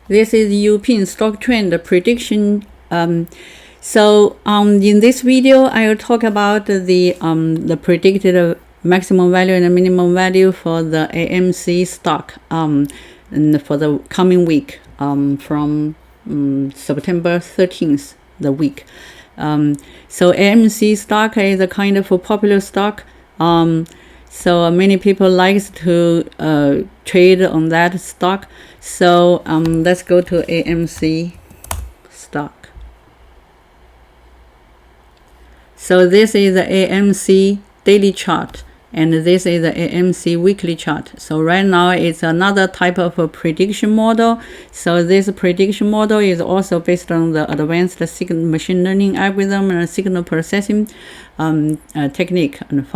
This is Uping stock trend prediction. In this video, I will talk about the predicted maximum value and minimum value for the AMC stock and for the coming week from September 13th, the week. So AMC stock is a kind of a popular stock. So many people likes to trade on that stock. So let's go to AMC stock. So this is the AMC daily chart, and this is the AMC weekly chart. So right now it's another type of a prediction model. So this prediction model is also based on the advanced machine learning algorithm and signal processing technique and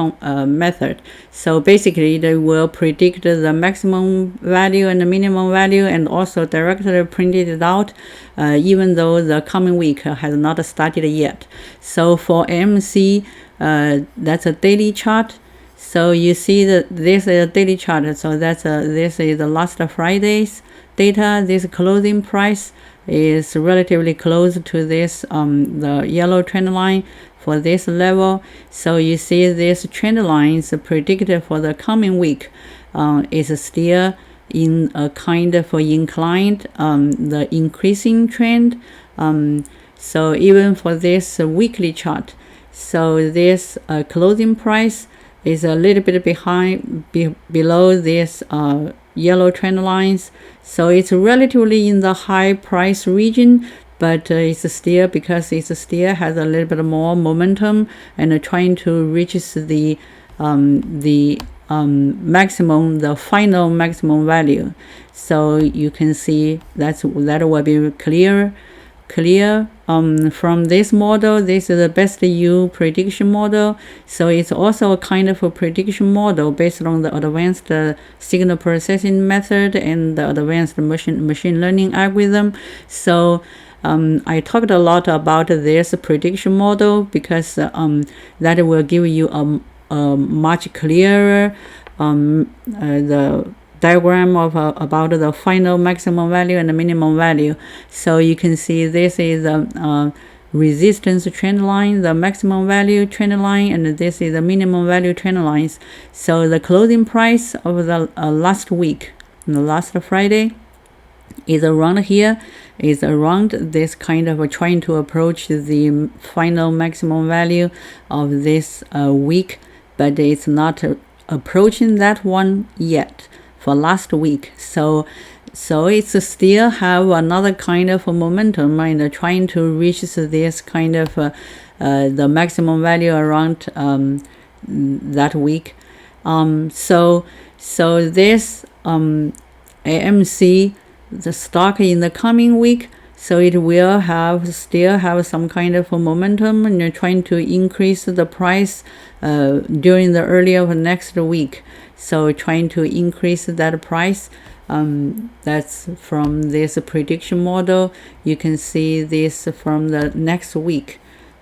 method. So basically they will predict the maximum value and the minimum value, and also directly printed it out even though the coming week has not started yet. So for AMC, that's a daily chart. So you see that this is a daily chart. So this is the last Friday's data. This closing price is relatively close to this the yellow trend line for this level. So you see this trend line is predicted for the coming week is still in a kind of inclined the increasing trend. So even for this weekly chart, so this closing price is a little bit below this yellow trend lines. So it's relatively in the high price region, but it's still, because it still has a little bit more momentum and trying to reach the maximum, the final maximum value. So you can see that will be clear from this model. This is the best U prediction model. So it's also a kind of a prediction model based on the advanced signal processing method and the advanced machine learning algorithm. So I talked a lot about this prediction model because that will give you a much clearer the diagram of about the final maximum value and the minimum value. So you can see this is a resistance trend line, the maximum value trend line, and this is the minimum value trend lines. So the closing price of the last week, the last Friday, is around here, is around this kind of trying to approach the final maximum value of this week, but it's not approaching that one yet for last week. So it's still have another kind of momentum and trying to reach this kind of the maximum value around that week. So this AMC, the stock in the coming week, so it will still have some kind of a momentum, and you're trying to increase the price during the early of next week. So trying to increase that price. That's from this prediction model. You can see this from the next week.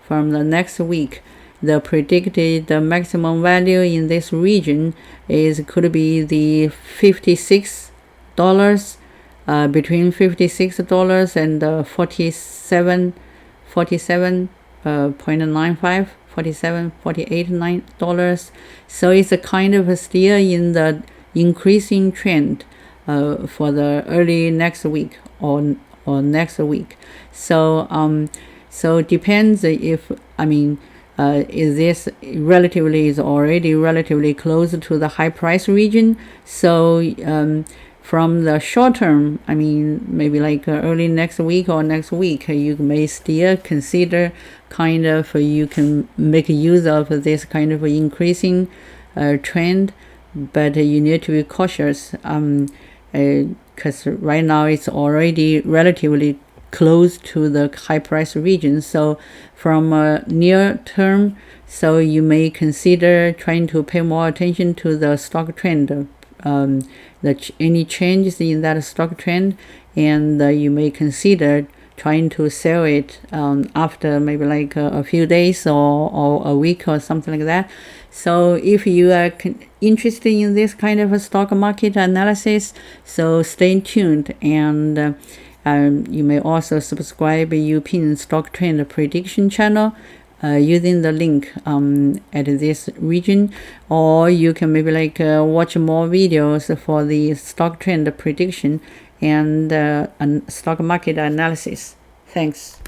The predicted maximum value in this region could be the $56, between $56 and 47.95, $48.9. So it's a kind of still in the increasing trend for the early next week or next week. So depends if, is this is already relatively close to the high price region. So from the short term, maybe like early next week or next week, you may still consider kind of, you can make use of this kind of increasing trend, but you need to be cautious because right now it's already relatively close to the high price region. So from near term, so you may consider trying to pay more attention to the stock trend, any changes in that stock trend, and you may consider trying to sell it after maybe like a few days or a week or something like that. So if you are interested in this kind of a stock market analysis, so stay tuned, and You may also subscribe Uping stock trend prediction channel using the link at this region, or you can maybe like watch more videos for the stock trend prediction and stock market analysis. Thanks.